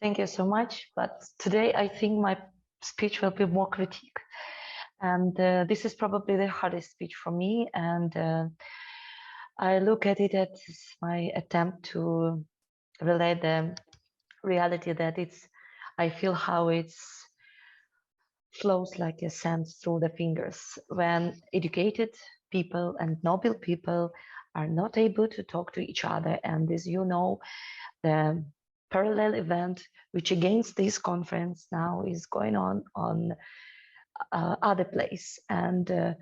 Thank you so much. But today I think my speech will be more critique. And this is probably the hardest speech for me. And I look at it as my attempt to relate the reality that I feel how it flows like a sand through the fingers when educated people and noble people are not able to talk to each other. And as you know, the parallel event which against this conference now is going on other place. And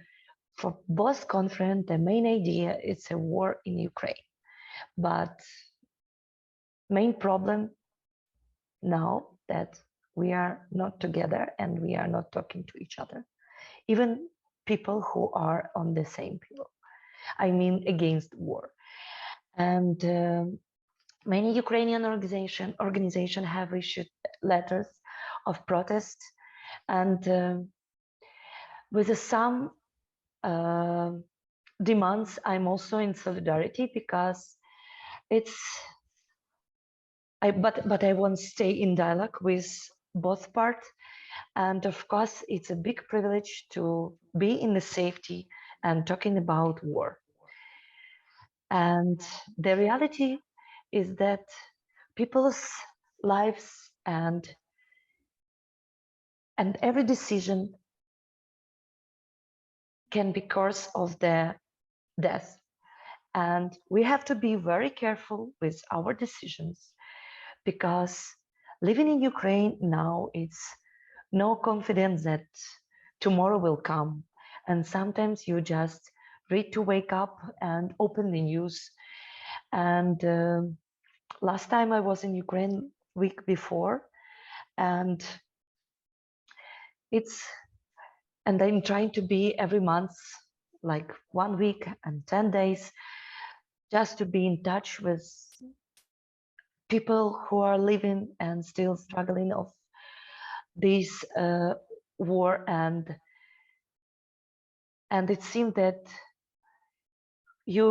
for both conference, the main idea is a war in Ukraine. But main problem now that we are not together and we are not talking to each other, even people who are on the same pillow. I mean, against war. And many Ukrainian organization have issued letters of protest, and with some demands, I'm also in solidarity because but I want to stay in dialogue with both parts. And of course, it's a big privilege to be in the safety and talking about war. And the reality is that people's lives and every decision can be cause of the death. And we have to be very careful with our decisions, because living in Ukraine now, it's no confidence that tomorrow will come. And sometimes you just read to wake up and open the news. And last time I was in Ukraine week before, and I'm trying to be every month, like 1 week and 10 days, just to be in touch with people who are living and still struggling of this war. And it seems that you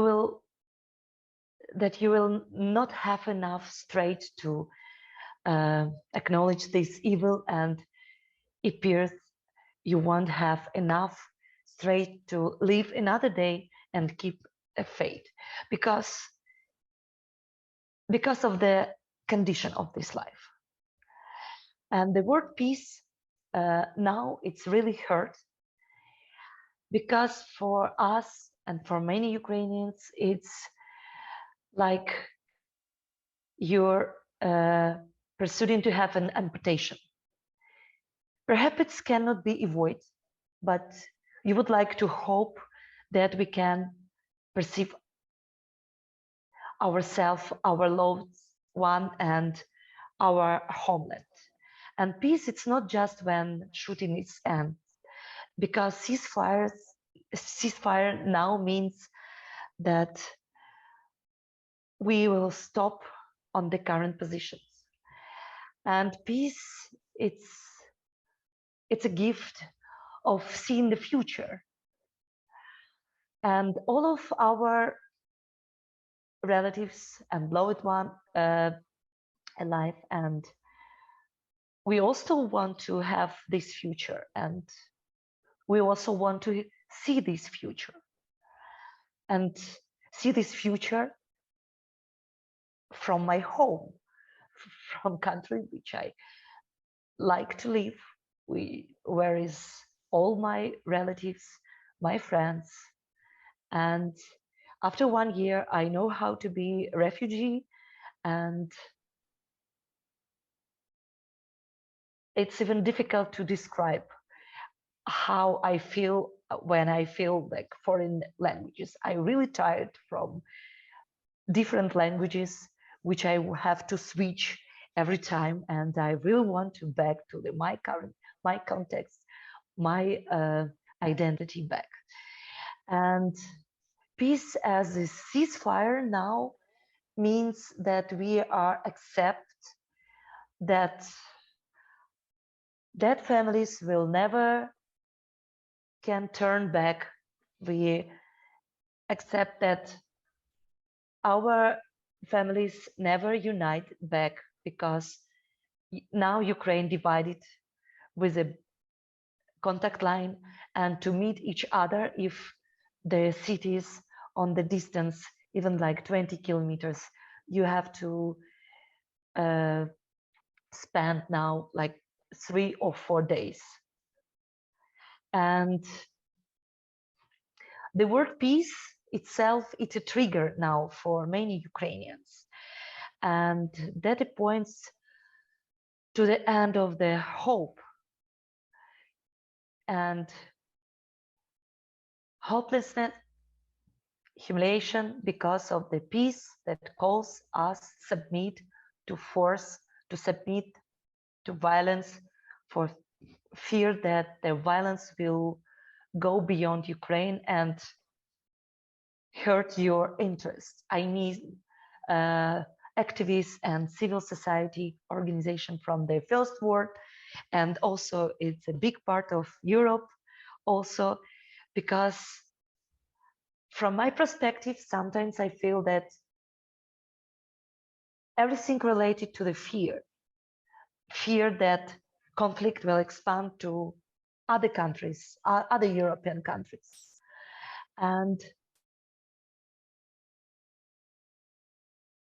will not have enough strength to acknowledge this evil, and it appears you won't have enough strength to live another day and keep a faith, because of the condition of this life. And the word peace now it's really hurt, because for us and for many Ukrainians, it's like you're pursuing to have an amputation. Perhaps it cannot be avoided, but you would like to hope that we can perceive ourselves, our loved one, and our homeland. And peace, it's not just when shooting is ends, because ceasefire now means that we will stop on the current positions. And peace, it's a gift of seeing the future. And all of our relatives and loved one alive, and we also want to have this future, and we also want to see this future, and see this future from my home, from country which I like to live, where is all my relatives, my friends. And after 1 year, I know how to be a refugee, and it's even difficult to describe how I feel when I feel like foreign languages. I'm really tired from different languages, which I have to switch every time. And I really want to back to my context, my identity back. And peace as a ceasefire now means that we are accept that families will never can turn back. We accept that our families never unite back, because now Ukraine divided with a contact line and to meet each other if the cities on the distance, even like 20 kilometers, you have to spend now like 3 or 4 days. And the word peace itself, it's a trigger now for many Ukrainians. And that points to the end of the hope and hopelessness, humiliation because of the peace that calls us submit to force, to submit to violence, for fear that the violence will go beyond Ukraine and hurt your interests. I need activists and civil society organization from the first world, and also it's a big part of Europe also, because from my perspective, sometimes I feel that everything related to the fear that conflict will expand to other countries, other European countries. And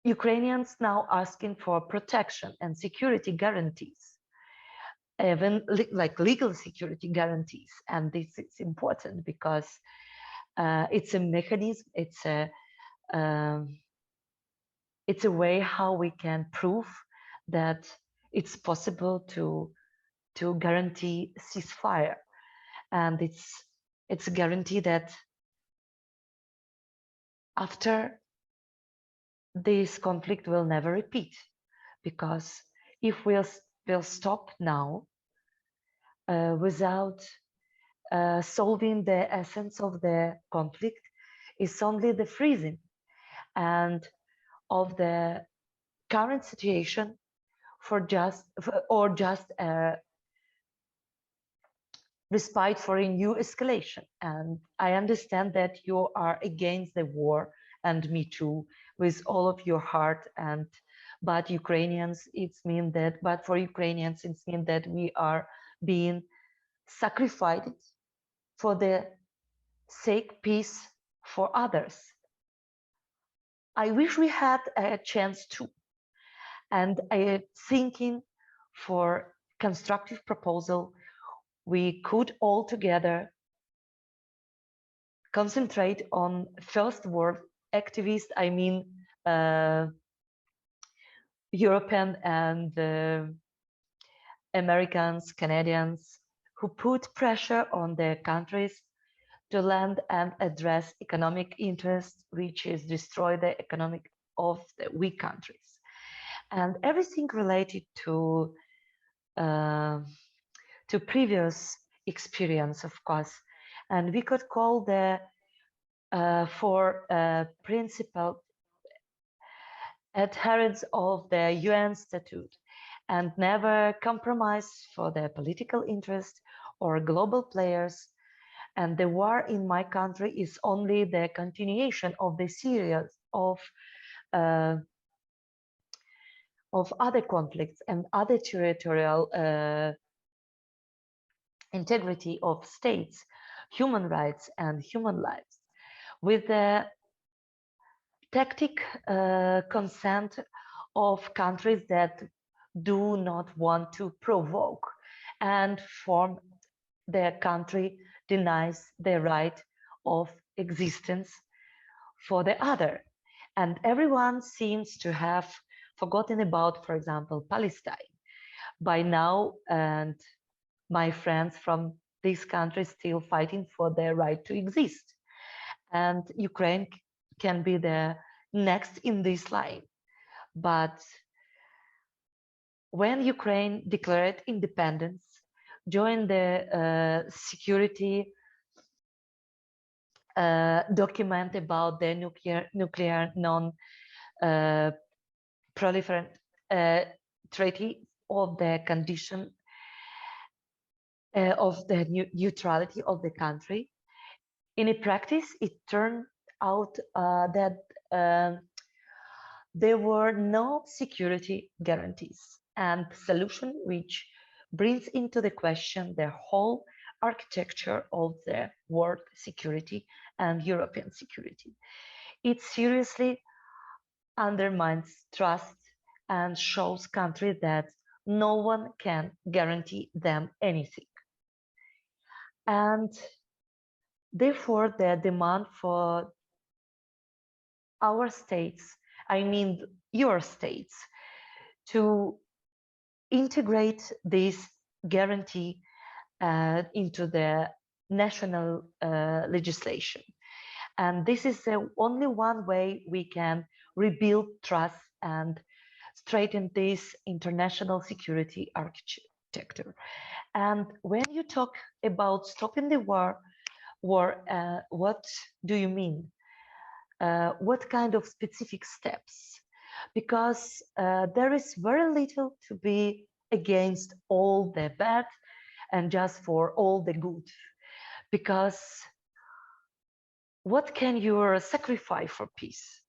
Ukrainians now asking for protection and security guarantees, even like legal security guarantees. And this is important because it's a mechanism, it's a way how we can prove that it's possible to guarantee ceasefire, and it's a guarantee that after this conflict will never repeat, because if we'll stop now without solving the essence of the conflict, is only the freezing and of the current situation for just respite for a new escalation. And I understand that you are against the war, and me too, with all of your heart. And but Ukrainians, but for Ukrainians, it's mean that we are being sacrificed for the sake peace for others. I wish we had a chance to, and I thinking for constructive proposal, we could all together concentrate on first world activists, I mean European and Americans, Canadians, who put pressure on their countries to land and address economic interests, which is destroy the economic of the weak countries. And everything related to previous experience, of course. And we could call the principle adherence of the UN statute and never compromise for the political interest or global players. And the war in my country is only the continuation of the series of other conflicts and other territorial integrity of states, human rights and human lives, with the tactic consent of countries that do not want to provoke, and form their country denies the right of existence for the other. And everyone seems to have forgotten about, for example, Palestine by now, and my friends from these countries still fighting for their right to exist. And Ukraine can be the next in this line. But when Ukraine declared independence, joined the security document about the nuclear non-proliferation treaty of the condition of the neutrality of the country. In a practice, it turned out that there were no security guarantees. and solution which brings into the question the whole architecture of the world security and European security. It seriously undermines trust and shows countries that no one can guarantee them anything. And therefore, the demand for our states, I mean your states, to integrate this guarantee into the national legislation. And this is the only one way we can rebuild trust and straighten this international security architecture. And when you talk about stopping the war, what do you mean? What kind of specific steps? Because there is very little to be against all the bad and just for all the good. Because what can you sacrifice for peace?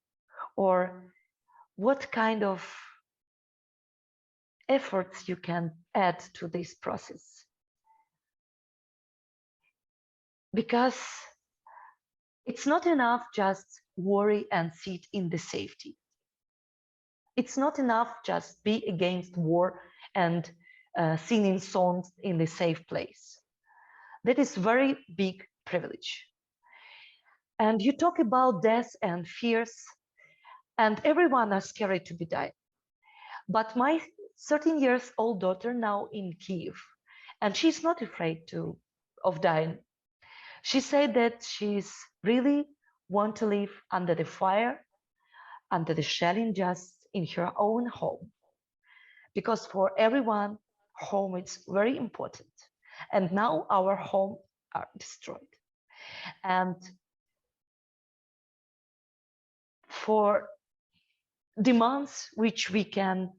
Or what kind of efforts you can add to this process? Because it's not enough just worry and sit in the safety. It's not enough just be against war and singing songs in the safe place. That is very big privilege. And you talk about death and fears, and everyone is scared to be died. But my 13-year-old daughter now in Kiev, and she's not afraid of dying. She said that she's really want to live under the fire, under the shelling, just in her own home. Because for everyone, home is very important. And now our home are destroyed. And for demands which we can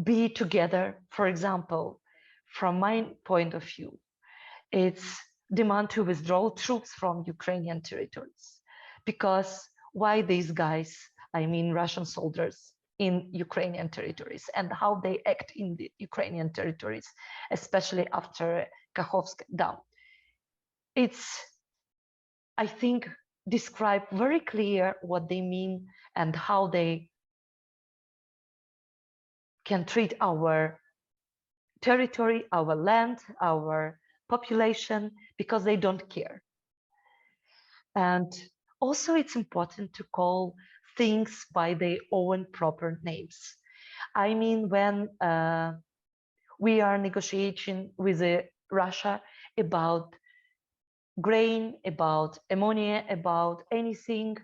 be together, for example, from my point of view, it's demand to withdraw troops from Ukrainian territories. Because why these guys, I mean Russian soldiers, in Ukrainian territories and how they act in the Ukrainian territories, especially after Kakhovsk Dam. It's, I think, describe very clear what they mean and how they can treat our territory, our land, our population, because they don't care. And also it's important to call things by their own proper names. I mean, when we are negotiating with Russia about grain, about ammonia, about anything,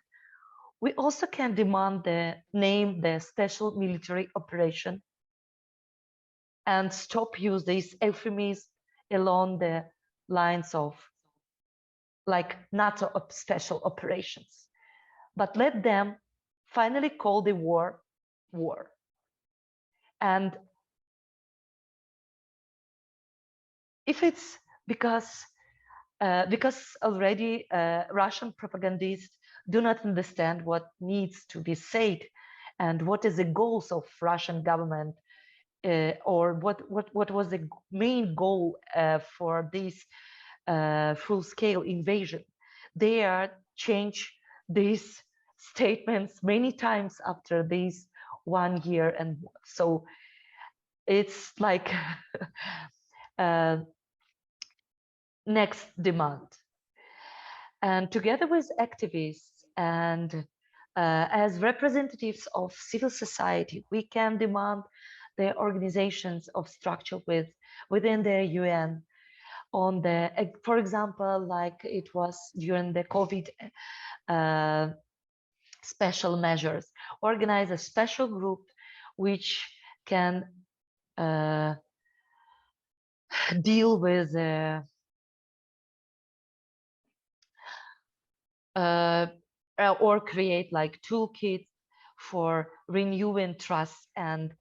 we also can demand the name, the special military operation, and stop use these euphemisms along the lines of like NATO special operations. But let them finally call the war, war. And if it's because already Russian propagandists do not understand what needs to be said and what is the goals of Russian government, or what was the main goal for this full-scale invasion. They are changed these statements many times after this 1 year, and so it's like next demand. And together with activists and as representatives of civil society, we can demand the organizations of structure within the UN on the, for example, like it was during the COVID special measures, organize a special group which can deal with or create like toolkits for renewing trust and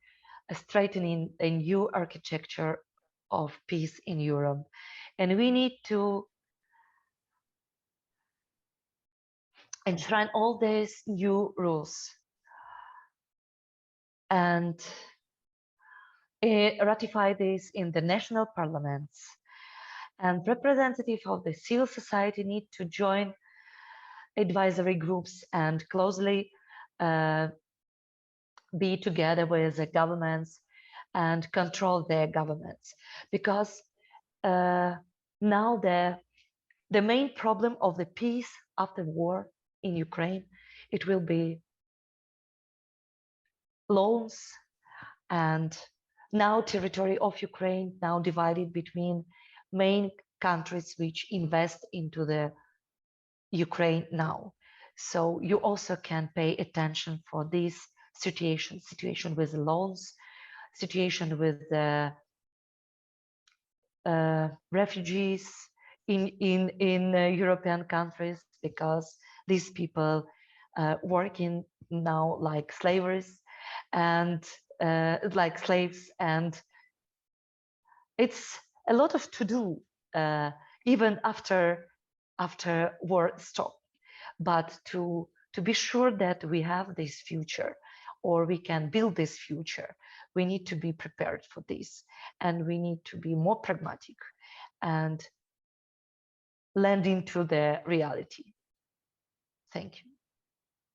strengthening a new architecture of peace in Europe. And we need to enshrine all these new rules and ratify this in the national parliaments. And representatives of the civil society need to join advisory groups and closely be together with the governments and control their governments, because now the main problem of the peace after war in Ukraine, it will be loans, and now territory of Ukraine now divided between main countries which invest into the Ukraine now. So you also can pay attention for this situation with loans, situation with the refugees in European countries, because these people working now like slaves and like slaves, and it's a lot of to do even after war stop. But to be sure that we have this future, or we can build this future, we need to be prepared for this, and we need to be more pragmatic and land into the reality. Thank you.